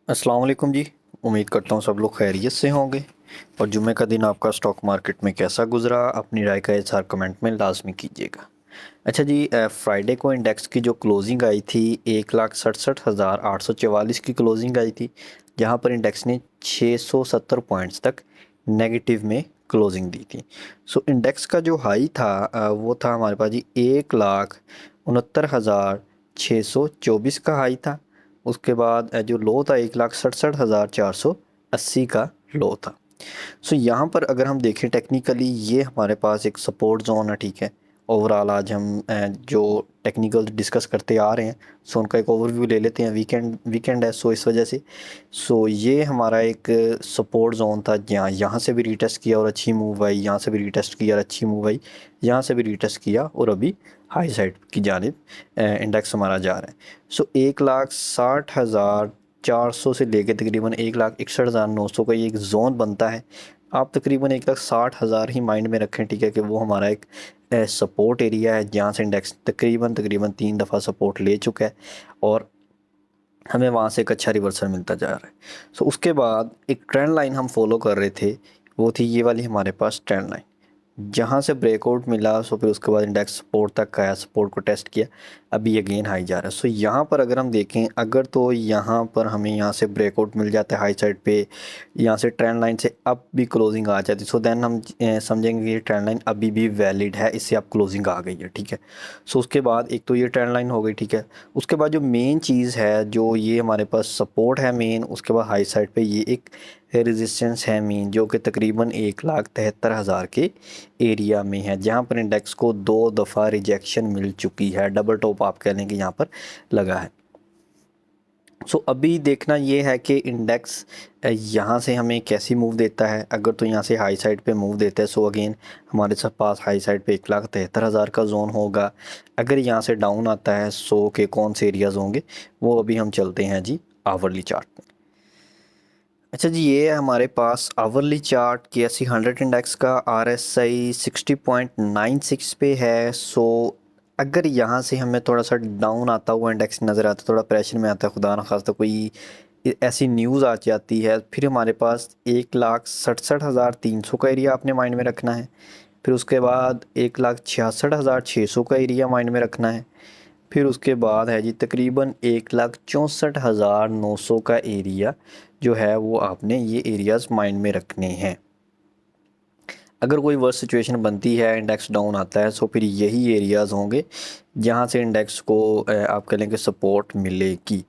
अस्सलाम वालेकुम जी। उम्मीद करता हूँ सब लोग खैरियत से होंगे। और जुम्मे का दिन आपका स्टॉक मार्केट में कैसा गुजरा, अपनी राय का इज़हार कमेंट में लाजमी कीजिएगा। अच्छा जी, फ्राइडे को इंडेक्स की जो क्लोजिंग आई थी 1,67,844 की क्लोजिंग आई थी, जहाँ पर इंडेक्स ने 670 पॉइंट्स तक नेगेटिव में क्लोजिंग दी थी। सो इंडेक्स का जो हाई था वो था हमारे पास जी 1,69,624 का हाई था। उसके बाद जो लो था 1,67,480 का लो था। सो यहाँ पर अगर हम देखें टेक्निकली, ये हमारे पास एक सपोर्ट जोन है, ठीक है। ओवरऑल आज हम जो टेक्निकल डिस्कस करते आ रहे हैं, सो उनका एक ओवरव्यू ले लेते हैं। वीकेंड है, सो इस वजह से ये हमारा एक सपोर्ट जोन था, जहाँ यहाँ से भी रीटेस्ट किया और अच्छी मूव आई, यहाँ से भी रीटेस्ट किया और अच्छी मूव आई, यहाँ से भी रीटेस्ट किया और अभी हाई साइड की जानिब इंडेक्स हमारा जा रहा है। 1,60,400 से लेके तकरीबन 1,61,900 का ये एक जोन बनता है। आप तकरीबन 1,60,000 ही माइंड में रखें, ठीक है, कि वो हमारा एक सपोर्ट एरिया है, जहाँ से इंडेक्स तकरीबन 3 दफ़ा सपोर्ट ले चुका है और हमें वहाँ से एक अच्छा रिवर्सल मिलता जा रहा है। उसके बाद एक ट्रेंड लाइन हम फॉलो कर रहे थे, वो थी ये वाली हमारे पास ट्रेंड लाइन। जहाँ से ब्रेकआउट मिला, फिर उसके बाद इंडेक्स सपोर्ट तक आया, सपोर्ट को टेस्ट किया, अभी अगेन हाई जा रहा है। यहाँ पर अगर हम देखें, अगर तो यहाँ पर हमें यहाँ से ब्रेकआउट मिल जाता है हाई साइड पे, यहाँ से ट्रेंड लाइन से अप भी क्लोजिंग आ जाती, देन हम समझेंगे कि ये ट्रेंड लाइन अभी भी वैलिड है, इससे अब क्लोजिंग आ गई है, ठीक है। उसके बाद एक तो ये ट्रेंड लाइन हो गई, ठीक है। उसके बाद जो मेन चीज़ है, जो ये हमारे पास सपोर्ट है मेन, उसके बाद हाई साइड पे ये एक रेजिस्टेंस है मेन, जो कि तकरीबन 1,73,000 के एरिया में है, जहाँ पर इंडेक्स को 2 दफ़ा रिजेक्शन मिल चुकी है। डबल टॉप आप कह लें कि यहाँ पर लगा है। अभी देखना ये है कि इंडेक्स यहाँ से हमें कैसी मूव देता है। अगर तो यहाँ से हाई साइड पे मूव देता है, अगेन हमारे पास हाई साइड पे 1,73,000 का जोन होगा। अगर यहाँ से डाउन आता है, के कौन से एरियाज़ होंगे वो अभी हम चलते हैं जी आवरली चार्ट में। अच्छा जी, ये है हमारे पास आवरली चार्ट के एस सी 100 इंडेक्स का। RSI 60.96 पे है। अगर यहाँ से हमें थोड़ा सा डाउन आता हुआ इंडेक्स नज़र आता, थोड़ा प्रेशर में आता है, खुदा न खास्ता कोई ऐसी न्यूज़ आ जाती है, फिर हमारे पास 1,67,300 का एरिया आपने माइंड में रखना है। फिर उसके बाद 1,66,600 का एरिया माइंड में रखना है। फिर उसके बाद है जी तकरीबन 1,64,900 का एरिया, जो है वो आपने ये एरियाज़ माइंड में रखने हैं। अगर कोई वर्स्ट सिचुएशन बनती है, इंडेक्स डाउन आता है, फिर यही एरियाज़ होंगे जहाँ से इंडेक्स को आप कह लें कि सपोर्ट मिलेगी।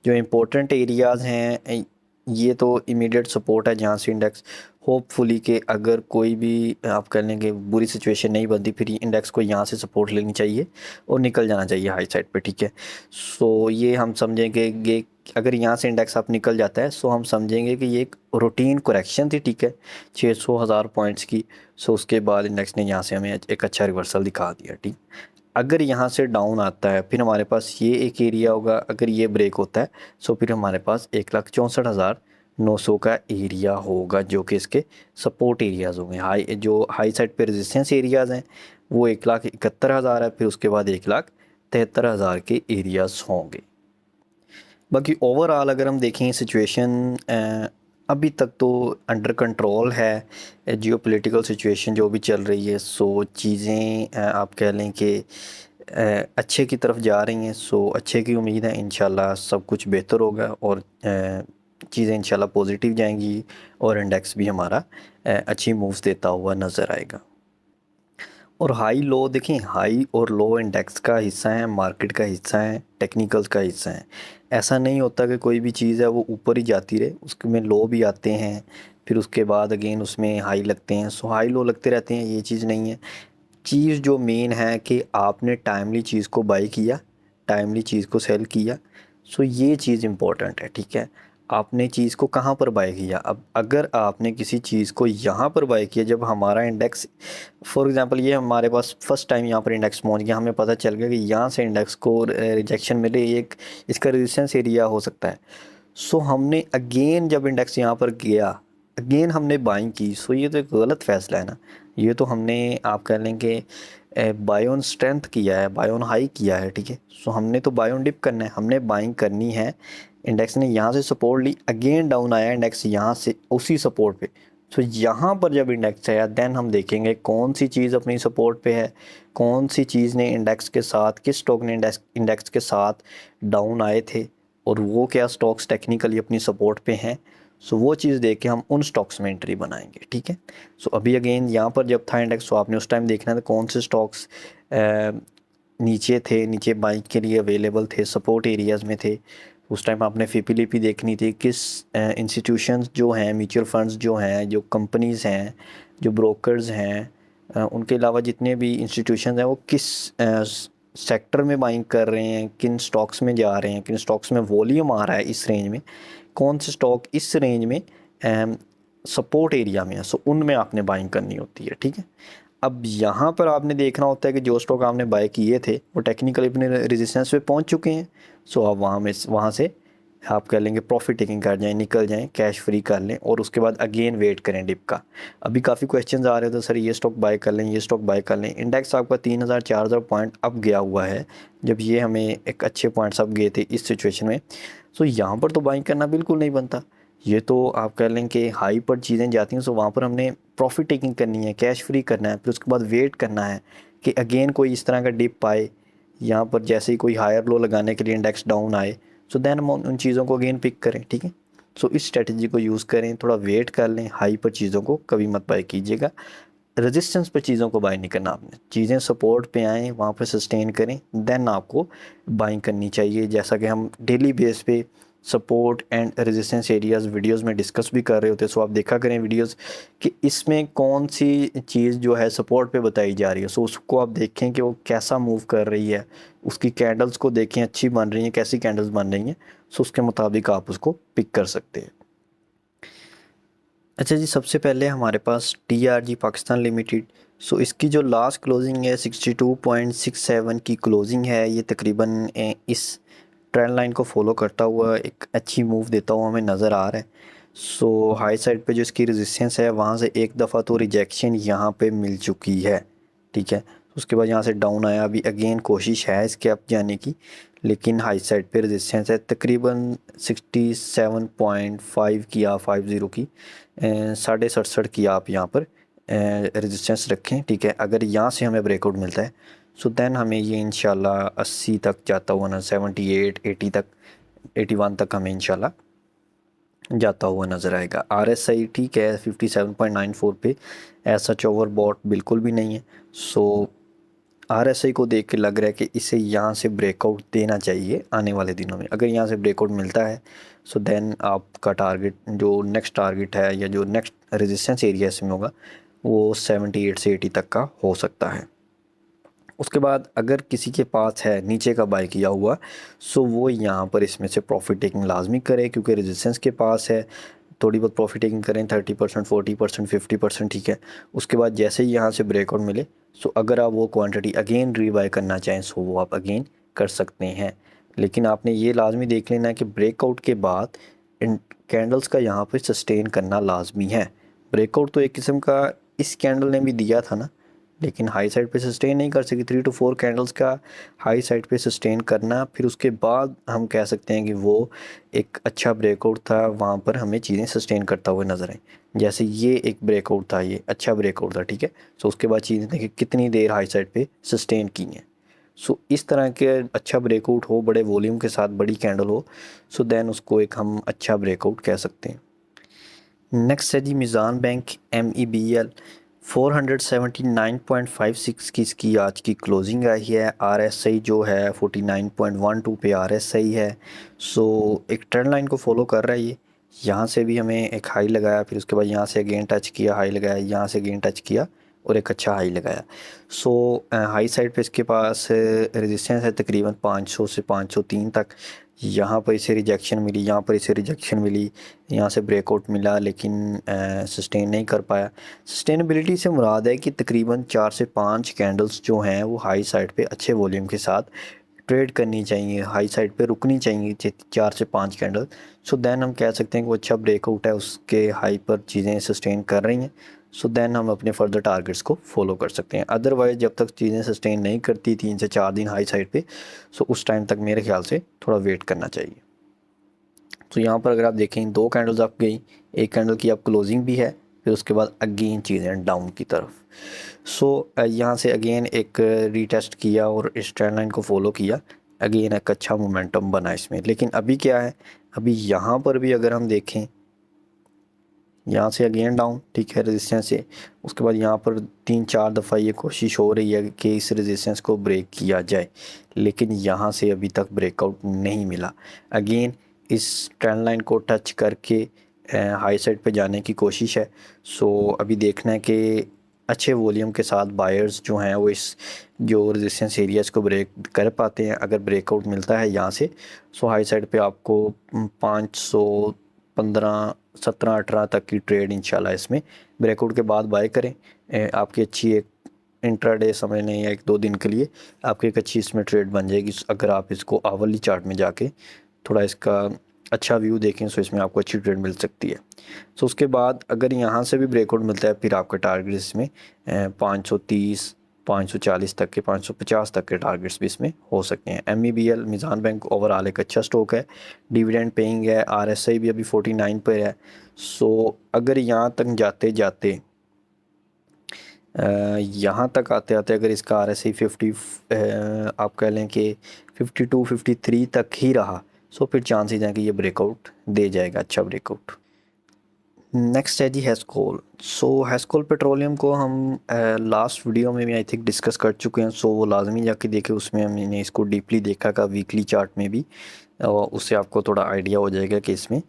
जो इम्पोर्टेंट एरियाज़ हैं, ये तो इमीडिएट सपोर्ट है, जहाँ से इंडेक्स होपफुली कि अगर कोई भी आप कह लें कि बुरी सिचुएशन नहीं बनती, फिर इंडेक्स को यहाँ से सपोर्ट लेनी चाहिए और निकल जाना चाहिए हाई साइड पे, ठीक है। ये हम समझेंगे ये, अगर यहाँ से इंडेक्स आप निकल जाता है, हम समझेंगे कि ये एक रूटीन करेक्शन थी, ठीक है, 600,000 पॉइंट्स की। उसके बाद इंडेक्स ने यहाँ से हमें एक अच्छा रिवर्सल दिखा दिया, ठीक। अगर यहाँ से डाउन आता है, फिर हमारे पास ये एक एरिया होगा, अगर ये ब्रेक होता है, फिर हमारे पास 1,64,900 का एरिया होगा, जो कि इसके सपोर्ट एरियाज़ होंगे। हाई साइड पे रेजिस्टेंस एरियाज़ हैं वो 1,71,000 है, फिर उसके बाद 1,73,000 के एरियाज़ होंगे। बाकी ओवरऑल अगर हम देखें सिचुएशन अभी तक तो अंडर कंट्रोल है, जियोपॉलिटिकल सिचुएशन जो भी चल रही है, चीज़ें आप कह लें कि अच्छे की तरफ जा रही हैं। अच्छे की उम्मीद है, इंशाल्लाह सब कुछ बेहतर होगा और चीज़ें इंशाल्लाह पॉजिटिव जाएंगी और इंडेक्स भी हमारा अच्छी मूव्स देता हुआ नज़र आएगा। और हाई लो देखें, हाई और लो इंडेक्स का हिस्सा है, मार्केट का हिस्सा है, टेक्निकल्स का हिस्सा है। ऐसा नहीं होता कि कोई भी चीज़ है वो ऊपर ही जाती रहे, उसमें लो भी आते हैं, फिर उसके बाद अगेन उसमें हाई लगते हैं। हाई लो लगते रहते हैं, ये चीज़ नहीं है। चीज़ जो मेन है कि आपने टाइमली चीज़ को बाई किया, टाइमली चीज़ को सेल किया। ये चीज़ इम्पोर्टेंट है, ठीक है। आपने चीज़ को कहाँ पर बाय किया। अब अगर आपने किसी चीज़ को यहाँ पर बाय किया, जब हमारा इंडेक्स, फॉर एग्जांपल ये हमारे पास फर्स्ट टाइम यहाँ पर इंडेक्स पहुँच गया, हमें पता चल गया कि यहाँ से इंडेक्स को रिजेक्शन मिले, एक इसका रेजिस्टेंस एरिया हो सकता है। हमने अगेन जब इंडेक्स यहाँ पर गया, अगेन हमने बाइंग की। ये तो एक गलत फ़ैसला है ना। ये तो हमने आप कह लें कि बाय ऑन स्ट्रेंथ किया है, बाय ऑन हाई किया है, ठीक है। सो हमने तो बाय ऑन डिप करना है, हमने बाइंग करनी है। इंडेक्स ने यहाँ से सपोर्ट ली, अगेन डाउन आया इंडेक्स यहाँ से उसी सपोर्ट पे। सो यहाँ पर जब इंडेक्स आया देन हम देखेंगे कौन सी चीज़ अपनी सपोर्ट पे है, कौन सी चीज़ ने इंडेक्स के साथ, किस स्टॉक ने इंडेक्स के साथ डाउन आए थे और वो क्या स्टॉक्स टेक्निकली अपनी सपोर्ट पे हैं। सो वो चीज़ देख के हम उन स्टॉक्स में एंट्री बनाएंगे, ठीक है। सो अभी अगेन यहाँ पर जब था इंडेक्स तो आपने उस टाइम देखना था कौन से स्टॉक्स नीचे थे, नीचे बाइंग के लिए अवेलेबल थे, सपोर्ट एरियाज़ में थे। उस टाइम आपने फिपिलिपी देखनी थी, किस इंस्टीट्यूशंस जो हैं, म्यूचुअल फंड्स जो हैं, जो कंपनीज़ हैं, जो ब्रोकर्स हैं, उनके अलावा जितने भी इंस्टीट्यूशंस हैं वो किस सेक्टर में बाइंग कर रहे हैं, किन स्टॉक्स में जा रहे हैं, किन स्टॉक्स में वॉल्यूम आ रहा है इस रेंज में, कौन से स्टॉक इस रेंज में सपोर्ट एरिया में है। सो उनमें आपने बाइंग करनी होती है, ठीक है। अब यहाँ पर आपने देखना होता है कि जो स्टॉक आपने बाय किए थे वो टेक्निकली अपने रेजिस्टेंस पे पहुँच चुके हैं। सो आप वहाँ से आप कर लेंगे प्रॉफिट टेकिंग कर जाएं, निकल जाएं, कैश फ्री कर लें और उसके बाद अगेन वेट करें डिप का। अभी काफ़ी क्वेश्चंस आ रहे थे सर ये स्टॉक बाय कर लें, ये स्टॉक बाय कर लें। इंडेक्स आपका 3000-4000 पॉइंट अप गया हुआ है, जब ये हमें एक अच्छे पॉइंट्स अप गए थे इस सिचुएशन में। सो यहाँ पर तो बाइंग करना बिल्कुल नहीं बनता। ये तो आप कह लें कि हाई पर चीज़ें जाती हैं, सो वहाँ पर हमने प्रॉफिट टेकिंग करनी है, कैश फ्री करना है, फिर उसके बाद वेट करना है कि अगेन कोई इस तरह का डिप आए, यहाँ पर जैसे ही कोई हायर लो लगाने के लिए इंडेक्स डाउन आए, सो देन हम उन चीज़ों को अगेन पिक करें, ठीक है। सो इस स्ट्रेटजी को यूज़ करें, थोड़ा वेट कर लें, हाई पर चीज़ों को कभी मत बाय कीजिएगा। रेजिस्टेंस पर चीज़ों को बाय नहीं करना आपने, चीज़ें सपोर्ट पे आएँ वहाँ पर सस्टेन करें देन आपको बाइंग करनी चाहिए। जैसा कि हम डेली बेस पे support and resistance areas videos में डिस्कस भी कर रहे होते हैं। सो आप देखा करें वीडियोस कि इसमें कौन सी चीज़ जो है सपोर्ट पे बताई जा रही है। सो उसको आप देखें कि वो कैसा मूव कर रही है, उसकी कैंडल्स को देखें अच्छी बन रही हैं, कैसी कैंडल्स बन रही हैं। सो उसके मुताबिक आप उसको पिक कर सकते हैं। अच्छा जी, सबसे पहले हमारे पास TRG पाकिस्तान लिमिटेड। सो इसकी जो लास्ट क्लोजिंग है 62.67 की क्लोजिंग है। ये तकरीबन इस ट्रेंड लाइन को फॉलो करता हुआ एक अच्छी मूव देता हुआ हमें नज़र आ रहा है। सो हाई साइड पे जो इसकी रेजिस्टेंस है वहाँ से एक दफ़ा तो रिजेक्शन यहाँ पे मिल चुकी है, ठीक है। उसके बाद यहाँ से डाउन आया, अभी अगेन कोशिश है इसके अप जाने की, लेकिन हाई साइड पे रेजिस्टेंस है तकरीबन 67.5 की या 50 की, 67.5 की आप यहाँ पर रेजिस्टेंस रखें, ठीक है। अगर यहाँ से हमें ब्रेकआउट मिलता है सो देन हमें ये इंशाल्लाह 80 तक जाता हुआ ना, 78 80 तक, 81 तक हमें इंशाल्लाह जाता हुआ नज़र आएगा। RSI ठीक है 57.94 पे, ऐसा ओवर बॉट बिल्कुल भी नहीं है। सो RSI को देख के लग रहा है कि इसे यहाँ से ब्रेकआउट देना चाहिए आने वाले दिनों में। अगर यहाँ से ब्रेकआउट मिलता है सो देन आपका टारगेट, जो नेक्स्ट टारगेट है या जो नेक्स्ट रेजिस्टेंस एरिया इसमें होगा वो 78 से 80 तक का हो सकता है। उसके बाद अगर किसी के पास है नीचे का बाय किया हुआ सो वो यहाँ पर इसमें से प्रॉफिट टेकिंग लाजमी करे, क्योंकि रेजिस्टेंस के पास है। थोड़ी बहुत प्रॉफिट टेकिंग करें 30%, 40%, 50%, ठीक है। उसके बाद जैसे ही यहाँ से ब्रेकआउट मिले सो अगर आप वो क्वांटिटी अगेन रीबाय करना चाहें सो वो आप अगेन कर सकते हैं। लेकिन आपने ये लाजमी देख लेना है कि ब्रेकआउट के बाद इन कैंडल्स का यहाँ पर सस्टेन करना लाजमी है। ब्रेकआउट तो एक किस्म का इस कैंडल ने भी दिया था ना, लेकिन हाई साइड पे सस्टेन नहीं कर सकी। 3 to 4 कैंडल्स का हाई साइड पे सस्टेन करना, फिर उसके बाद हम कह सकते हैं कि वो एक अच्छा ब्रेकआउट था, वहाँ पर हमें चीज़ें सस्टेन करता हुआ नजर आए। जैसे ये एक ब्रेकआउट था, ये अच्छा ब्रेकआउट था, ठीक है। सो उसके बाद चीज़ें देखिए कितनी देर हाई साइड पे सस्टेन की हैं। सो इस तरह के अच्छा ब्रेकआउट हो, बड़े वॉल्यूम के साथ बड़ी कैंडल हो, सो देन उसको एक हम अच्छा ब्रेकआउट कह सकते हैं। नेक्स्ट है जी मीज़ान बैंक MEBL, 479.56 की इसकी आज की क्लोजिंग आई है। RSI जो है 49.12 पे RSI है। सो एक ट्रेंड लाइन को फॉलो कर रहा है ये। यहाँ से भी हमें एक हाई लगाया, फिर उसके बाद यहाँ से अगेन टच किया, हाई लगाया, यहाँ से अगेन टच किया और एक अच्छा हाई लगाया। सो हाई साइड पे इसके पास रेजिस्टेंस है तकरीबन 500 से 503 तक। यहाँ पर इसे रिजेक्शन मिली, यहाँ पर इसे रिजेक्शन मिली, यहाँ से ब्रेकआउट मिला, लेकिन सस्टेन नहीं कर पाया। सस्टेनेबिलिटी से मुराद है कि तकरीबन 4 से 5 कैंडल्स जो हैं वो हाई साइड पे अच्छे वॉल्यूम के साथ ट्रेड करनी चाहिए, हाई साइड पे रुकनी चाहिए 4 से 5 कैंडल। सो देन हम कह सकते हैं कि वो अच्छा ब्रेकआउट है, उसके हाई पर चीज़ें सस्टेन कर रही हैं। सो देन हम अपने फर्दर टारगेट्स को फॉलो कर सकते हैं। अदरवाइज जब तक चीज़ें सस्टेन नहीं करती 3 से 4 दिन हाई साइड पे, सो उस टाइम तक मेरे ख्याल से थोड़ा वेट करना चाहिए। तो यहाँ पर अगर आप देखें 2 कैंडल्स आप गई, एक कैंडल की आप क्लोजिंग भी है, फिर उसके बाद अगेन चीज़ें डाउन की तरफ। सो यहाँ से अगेन एक रीटेस्ट किया और इस ट्रेंड लाइन को फॉलो किया, अगेन एक अच्छा मोमेंटम बना इसमें। लेकिन अभी क्या है, अभी यहाँ पर भी अगर हम देखें, यहाँ से अगेन डाउन, ठीक है, रेजिस्टेंस से, उसके बाद यहाँ पर 3-4 दफ़ा ये कोशिश हो रही है कि इस रेजिस्टेंस को ब्रेक किया जाए, लेकिन यहाँ से अभी तक ब्रेकआउट नहीं मिला। अगेन इस ट्रेंड लाइन को टच करके हाई साइड पे जाने की कोशिश है। सो अभी देखना है कि अच्छे वॉल्यूम के साथ बायर्स जो हैं वो इस जो रेजिस्टेंस एरियाज़ को ब्रेक कर पाते हैं। अगर ब्रेकआउट मिलता है यहाँ से, सो हाई साइड पे आपको 515, 17, 18 तक की ट्रेड इंशाल्लाह इसमें ब्रेकआउट के बाद बाय करें। आपकी अच्छी एक इंट्राडे समझ लें या 1-2 दिन के लिए आपकी एक अच्छी इसमें ट्रेड बन जाएगी अगर आप इसको आवरली चार्ट में जाके थोड़ा इसका अच्छा व्यू देखें। सो इसमें आपको अच्छी ट्रेड मिल सकती है। सो उसके बाद अगर यहाँ से भी ब्रेकआउट मिलता है, फिर आपका टारगेट इसमें 530, 540 तक के, 550 तक के टारगेट्स भी इसमें हो सकते हैं। MEBL मीज़ान बैंक ओवरऑल एक अच्छा स्टॉक है, डिविडेंड पेइंग है, RSI भी अभी 49 पर है। सो अगर यहाँ तक जाते जाते यहाँ तक आते आते अगर इसका RSI 50 आप कह लें कि 52, 53 तक ही रहा, सो फिर चांसेस हैं कि ये ब्रेकआउट दे जाएगा, अच्छा ब्रेकआउट। नेक्स्ट है जी हैस्कोल। सो हैस्कोल पेट्रोलियम को हम लास्ट वीडियो में भी आई थिंक डिस्कस कर चुके हैं। सो वो लाजमी जाके देखे, उसमें हमने इसको डीपली देखा का वीकली चार्ट में भी, और उससे आपको थोड़ा आइडिया हो जाएगा कि इसमें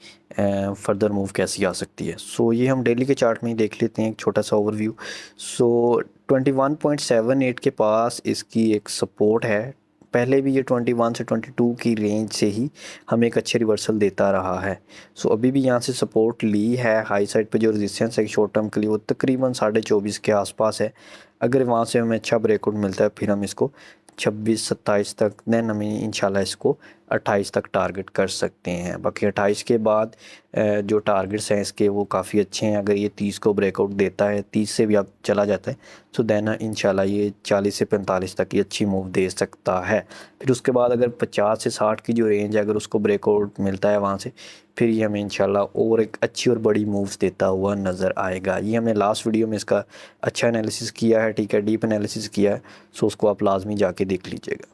फर्दर मूव कैसी आ सकती है। सो ये हम डेली के चार्ट में ही देख लेते हैं, एक छोटा सा ओवरव्यू। सो 21.78 के पास इसकी एक सपोर्ट है। पहले भी ये 21 से 22 की रेंज से ही हमें एक अच्छे रिवर्सल देता रहा है। सो अभी भी यहाँ से सपोर्ट ली है। हाई साइड पे जो रेजिस्टेंस है शॉर्ट टर्म के लिए वो तकरीबन 24.5 के आसपास है। अगर वहाँ से हमें अच्छा ब्रेकआउट मिलता है, फिर हम इसको 26-27 तक, देन हमें इंशाल्लाह इसको 28 तक टारगेट कर सकते हैं। बाकी 28 के बाद जो टारगेट्स हैं इसके वो काफ़ी अच्छे हैं। अगर ये 30 को ब्रेकआउट देता है, 30 से भी अब चला जाता है, तो देन इंशाल्लाह ये 40 से 45 तक की अच्छी मूव दे सकता है। फिर उसके बाद अगर 50 से 60 की जो रेंज है, अगर उसको ब्रेकआउट मिलता है वहाँ से, फिर ये हमें इंशाल्लाह और एक अच्छी और बड़ी मूव्स देता हुआ नज़र आएगा। ये हमने लास्ट वीडियो में इसका अच्छा एनालिसिस किया है, ठीक है, डीप एनालिसिस किया है। सो उसको आप लाजमी जाके देख लीजिएगा।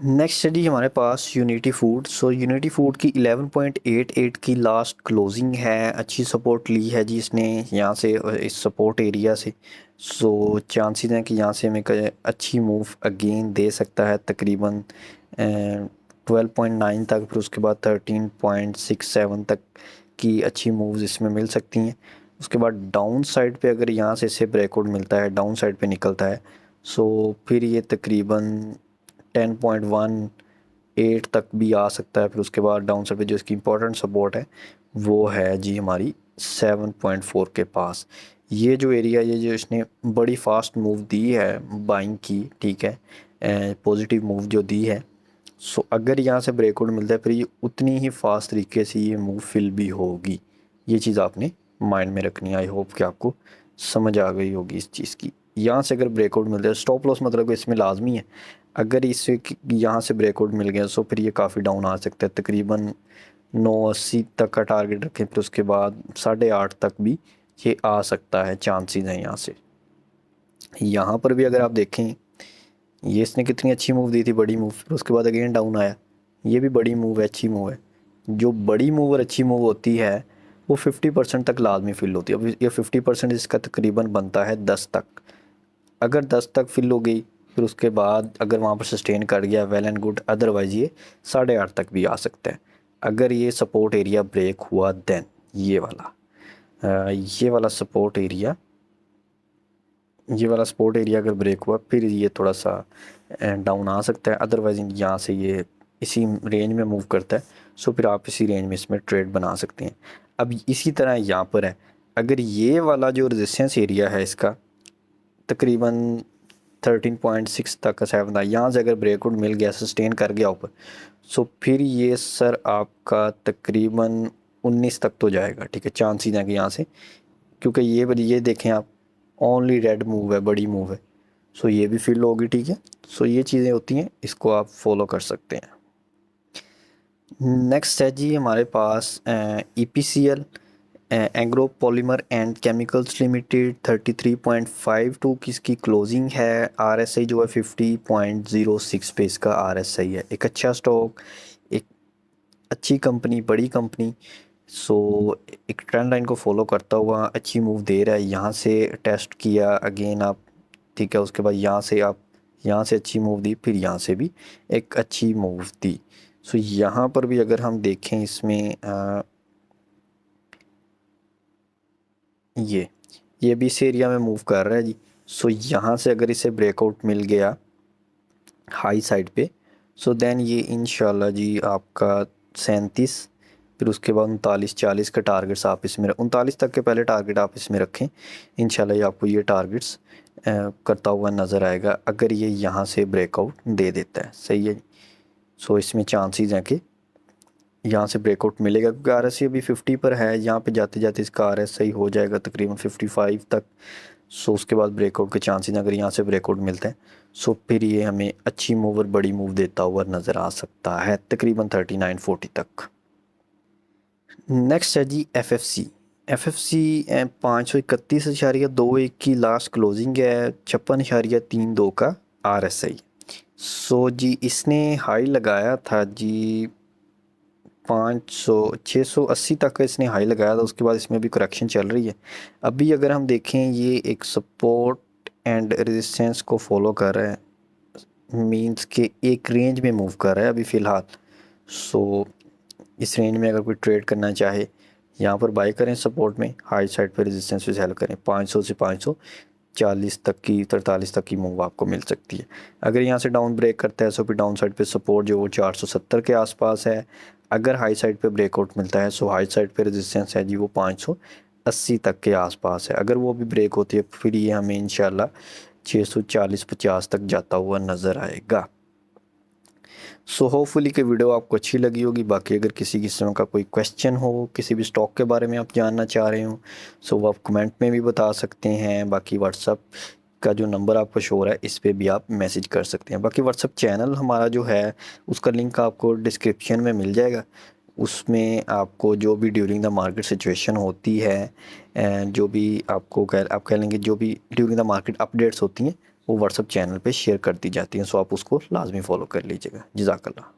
नेक्स्ट है जी हमारे पास यूनिटी फूड। सो यूनिटी फूड की 11.88 की लास्ट क्लोजिंग है। अच्छी सपोर्ट ली है जी इसने यहाँ से, इस सपोर्ट एरिया से। सो चांसेस हैं कि यहाँ से हमें अच्छी मूव अगेन दे सकता है, तकरीबन 12.9 तक, फिर उसके बाद 13.67 तक की अच्छी मूव्स इसमें मिल सकती हैं। उसके बाद डाउन साइड पे अगर यहाँ से इसे ब्रेकआउट मिलता है, डाउन साइड पे निकलता है, सो फिर ये तकरीबन 10.18 तक भी आ सकता है। फिर उसके बाद डाउन साइड पे जो इसकी इंपॉर्टेंट सपोर्ट है वो है जी हमारी 7.4 के पास। ये जो एरिया, ये जो इसने बड़ी फास्ट मूव दी है बाइंग की, ठीक है, पॉजिटिव मूव जो दी है। सो अगर यहाँ से ब्रेकआउट मिलता है, फिर ये उतनी ही फास्ट तरीके से ये मूव फिल भी होगी। ये चीज़ आपने माइंड में रखनी है। आई होप कि आपको समझ आ गई होगी इस चीज़ की। यहाँ से अगर ब्रेकआउट मिलता है, स्टॉप लॉस मतलब इसमें लाजमी है। अगर इससे यहाँ से ब्रेकआउट मिल गया, सो फिर ये काफ़ी डाउन आ सकता है, तकरीबन 980 तक का टारगेट रखें, फिर उसके बाद 8.5 तक भी ये आ सकता है, चांसेस हैं यहाँ से। यहाँ पर भी अगर आप देखें, ये इसने कितनी अच्छी मूव दी थी, बड़ी मूव, फिर उसके बाद अगेन डाउन आया। ये भी बड़ी मूव है, अच्छी मूव है। जो बड़ी मूव और अच्छी मूव होती है वो 50% तक लाजमी फिल होती है। अब ये 50% इसका तकरीबन बनता है 10 तक। अगर 10 तक फिल हो गई, फिर उसके बाद अगर वहाँ पर सस्टेन कर गया, वेल एंड गुड, अदरवाइज़ ये 8.5 तक भी आ सकता है। अगर ये सपोर्ट एरिया ब्रेक हुआ, देन ये वाला सपोर्ट एरिया, ये वाला सपोर्ट एरिया अगर ब्रेक हुआ, फिर ये थोड़ा सा डाउन आ सकता है। अदरवाइज़ यहाँ से ये इसी रेंज में मूव करता है, सो फिर आप इसी रेंज में इसमें ट्रेड बना सकते हैं। अब इसी तरह यहाँ पर है, अगर ये वाला जो रेजिस्टेंस एरिया है इसका तकरीबन 13.6 तक का 7 था, यहाँ से अगर ब्रेकआउट मिल गया, सस्टेन कर गया ऊपर, सो फिर ये सर आपका तकरीबन 19 तक तो जाएगा, ठीक है। चांसेस हैं कि यहाँ से क्योंकि ये देखें आप, ओनली रेड मूव है, बड़ी मूव है, सो ये भी फिल होगी, ठीक है। सो ये चीज़ें होती हैं, इसको आप फॉलो कर सकते हैं। नेक्स्ट है जी हमारे पास EPCL, agro polymer and chemicals limited 33.52 की इसकी क्लोजिंग है। RSI जो है 50.06 पे इसका RSI है। एक अच्छा स्टॉक, एक अच्छी कंपनी, बड़ी कंपनी। सो एक ट्रेंड लाइन को फॉलो करता हुआ अच्छी मूव दे रहा है। यहाँ से टेस्ट किया अगेन आप, ठीक है, उसके बाद यहाँ से अच्छी मूव दी, फिर यहाँ से भी एक अच्छी मूव दी। सो यहाँ पर भी अगर हम देखें इसमें ये भी इस एरिया में मूव कर रहा है जी। सो यहाँ से अगर इसे ब्रेकआउट मिल गया हाई साइड पे, सो देन ये इंशाल्लाह जी आपका 37, फिर उसके बाद 39-40 का टारगेट्स आप इसमें 39 तक के पहले टारगेट आप इसमें रखें। इंशाल्लाह ये आपको ये टारगेट्स करता हुआ नज़र आएगा अगर ये यहाँ से ब्रेकआउट दे देता है, सही है। सो इसमें चांसेस हैं कि यहाँ से ब्रेकआउट मिलेगा, क्योंकि RSI अभी 50 पर है। यहाँ पे जाते जाते इसका RSI हो जाएगा तकरीबन 55 तक। सो उसके बाद ब्रेकआउट के चांसेस अगर यहाँ से ब्रेकआउट मिलते हैं, सो फिर ये हमें अच्छी मूव और बड़ी मूव देता हुआ नज़र आ सकता है तकरीबन 39-40 तक। नेक्स्ट है जी FFC। FFC 531.21 की लास्ट क्लोजिंग है, 56.32 का RSI। सो जी इसने हाई लगाया था जी 680 तक इसने हाई लगाया था। उसके बाद इसमें भी करेक्शन चल रही है। अभी अगर हम देखें ये एक सपोर्ट एंड रेजिस्टेंस को फॉलो कर रहा है, मींस के एक रेंज में मूव कर रहा है अभी फ़िलहाल। सो इस रेंज में अगर कोई ट्रेड करना चाहे, यहाँ पर बाई करें सपोर्ट में, हाई साइड पर रेजिस्टेंस पे सेल करें। 500 से 540 तक की, 43 तक की मूव आपको मिल सकती है। अगर यहाँ से डाउन ब्रेक करता है, सो फिर डाउन साइड पे सपोर्ट जो वो 470 के आसपास है। अगर हाई साइड पे ब्रेकआउट मिलता है, सो हाई साइड पे रेजिस्टेंस है जी वो 580 तक के आसपास है। अगर वो भी ब्रेक होती है, फिर ये हमें इंशाल्लाह 640-50 तक जाता हुआ नज़र आएगा। सो होपफुली कि वीडियो आपको अच्छी लगी होगी। बाकी अगर किसी किस्म का कोई क्वेश्चन हो, किसी भी स्टॉक के बारे में आप जानना चाह रहे हो, सो वो आप कमेंट में भी बता सकते हैं। बाकी व्हाट्सअप का जो नंबर आपको शो हो रहा है, इस पे भी आप मैसेज कर सकते हैं। बाकी व्हाट्सअप चैनल हमारा जो है, उसका लिंक आपको डिस्क्रिप्शन में मिल जाएगा। उसमें आपको जो भी ड्यूरिंग द मार्केट सिचुएशन होती है, जो भी आप कह लेंगे जो भी ड्यूरिंग द मार्केट अपडेट्स होती हैं, वो व्हाट्सअप चैनल पे शेयर कर दी जाती हैं। सो आप उसको लाजमी फॉलो कर लीजिएगा। जज़ाकल्लाह।